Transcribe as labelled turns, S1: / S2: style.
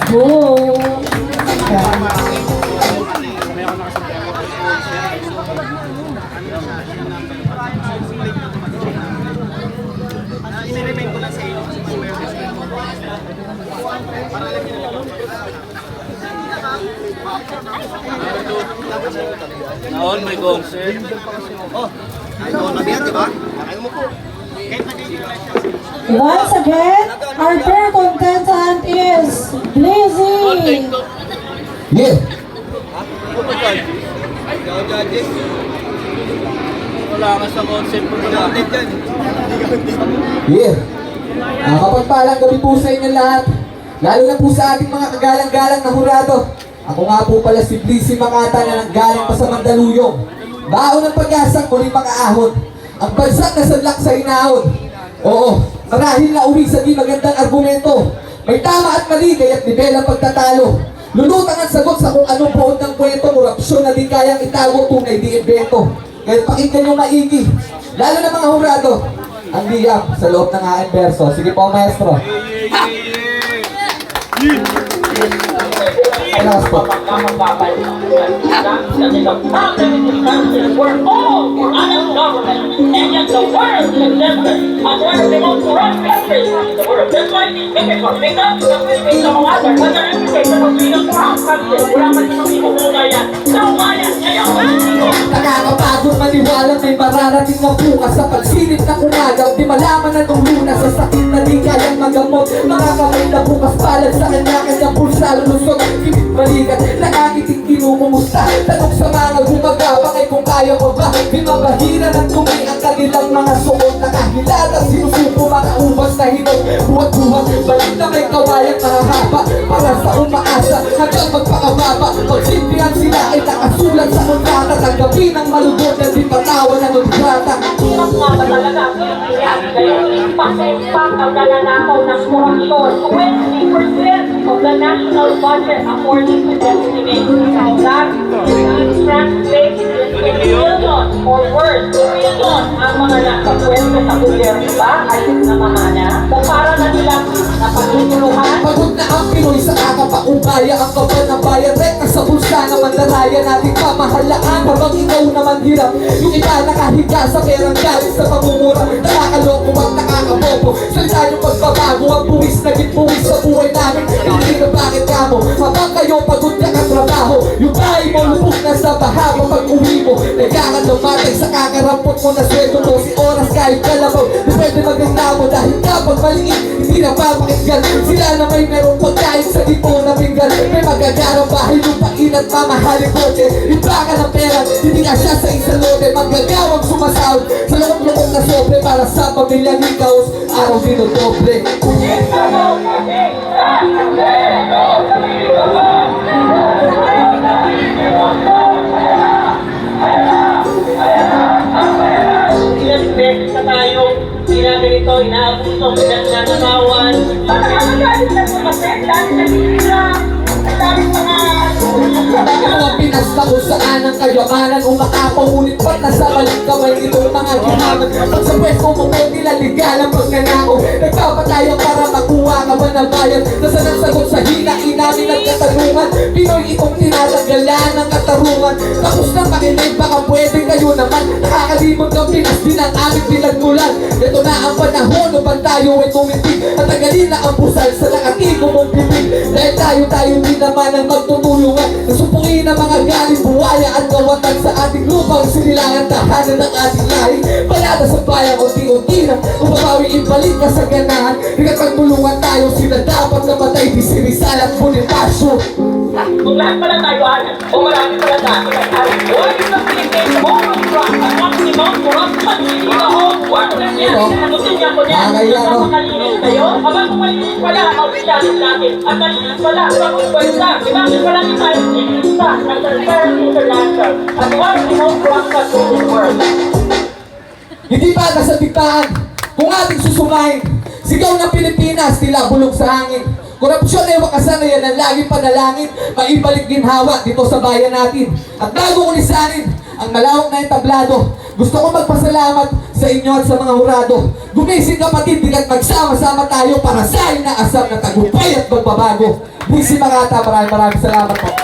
S1: Go!
S2: Naon may concert. Oh, ano na diyan, di ba? Ayaw mo po.
S1: Once again, our third contestant is Blazing!
S3: Yeah.
S2: Wala nga sa concert po natin dyan.
S3: Yeah. Kapagpalang gabi po sa inyo lahat. Lalo na po sa ating mga kagalang-galang na hurado. Ako nga po pala si Blizzy Makata na nanggaling pa sa Mandaluyong. Baon ng pag-asang muling makaahon. Ang bansak na sadlak sa hinahon. Oo, marahil na uwi sa di magandang argumento. May tama at mali, kaya't nibel ang pagtatalo. Lulutang ang sagot sa kung anong buod ng kwento. Korupsyon na di kayang itago, tunay di invento. Kaya't pakinggan nyo maigi, lalo na mga hurado, ang liyap sa loob ng aking verso. Sige po, maestro. Alas po.
S4: We're all for honest government, and yet the world is different. As one of the most corrupt countries in the world. That's why if it's for freedom, the Philippines ang mga other, wala na yung case of freedom for our country. Wala man yung ipumuna yan. So, ngayon,
S3: Nakakapagod maniwala may mararating na bukas sa pagsilip ng umaga. Di malaman na nung luna sa sakit na di kayang magamot. Mga kamay na bukas palad sa kanya-kanyang pulsa. Lulusog ang kimit balikat, nakangiting kinumumusta. Tanong sa mga gumagapang ay kung kaya mo ba. Di mabahira ng tumi ang kanilang mga suot. Nakahilata sinusupo mga ubas na hinog. Buhat-buhat, balik na may kawayang mahahaba. Para sa umaasa hanggang magpakababa. Pagsimpihan sila ay nakasulat sa kontrata. Tanggapin ang malugod na di patawa ng kontrata.
S4: hirap nga ba talaga ang Pilipinas ngayon? Pasempak ang nananakaw ng korupsyon. 20% of the national budget according to the estimate. That translates into billion or worse. Billion ang mga nasa pwesto sa gobyerno ba? Ayos na mamana. O para na nilang napagtutuluhan?
S3: Pagod na ang Pinoy sa kakapaubaya. Ang kapal ng bayan, rekta sa bulsa na mandaraya nating pamahalaan. Habang ikaw naman hirap, yung iba nakahiga sa perang galing sa pamumura. Nakakaloko ang nakakabobo. Salita yung pagbabago, ang buwis naging buwis sa buhay namin. Hindi na bakit kamo, habang kayo pagod na katrabaho. Yung bahay mo lubog na sa baha mo pag uwi mo. Nagkakalumatay sa kakarampot mo na sweldo mo. Si oras kahit kalabaw, na pwede magandamo. Dahil kapag maliit, hindi na papakinggan. Sila na may merong pagkain sa tipo na pinggan. May magagarang bahay, lupain at mamahaling kotse. Iba ka ng pera, hindi ka siya sa isang lote. Magagawang sumasahod sa loob-loob na sobre. Para sa pamilya ni Kaos, araw dinodoble.
S4: Ilan beses na tayo ginagawa ito, inaabuso, pinananawan. Nakakagalit na sa kasi, dahil nagigila. Ang daming mga
S3: Mga Pinas na kung saan ang kayamanan umakapaw, ngunit ba't nasa balik kamay itong mga ginaman. Pag sa pwesto mo may nilaligan ang pagnanako. Nagpapatayo para makuha ka ba ng bayan. Nasaan ang sagot sa hinain namin at katanungan. Pinoy itong tinatanggalan ng katarungan. Tapos na makinig, baka pwede kayo naman. Nakakalimot ng Pinas, din ang aming pinagmulan. Ito na ang panahon upang tayo ay tumitig. At tagalin na ang pusal sa nakatigo mong bibig. Dahil tayo din naman ang magtutulungan. Nasupuin ang mga galing buwaya at kawatan sa ating lupang sinilangan tahanan ng ating lahi. Palada sa bayan, unti-unti na umabawi, ibalik ka sa ganahan. Hinggat magtulungan tayo, sila dapat namatay. Di sinisal at Bonifacio.
S4: kung lahat pala tayo alam, o marami pala tayo ay alam. Why is the Philippines more corrupt and maximum corruption in the whole world? Sagutin niya ko niya. Malinis kayo? Aba kung malinis pala, mag-challenge natin. At malinis pala, bagong kwenta. Bakit wala niyo tayo sinilista ng Transparency International at one of the most corrupt countries in the world?
S3: Hindi ba nasa digmaan kung ating susumahin? Sigaw ng Pilipinas, tila bulog sa hangin. Korupsyon ay wakasan na yan ang laging panalangin. Maibalik ginhawa dito sa bayan natin. At bago ulisanin ang malawak na entablado. Gusto ko magpasalamat sa inyo at sa mga hurado. Gumising kapatid, bigat magsama-sama tayo para sa inaasam na tagumpay at magbabago. DC Makata, maraming salamat po.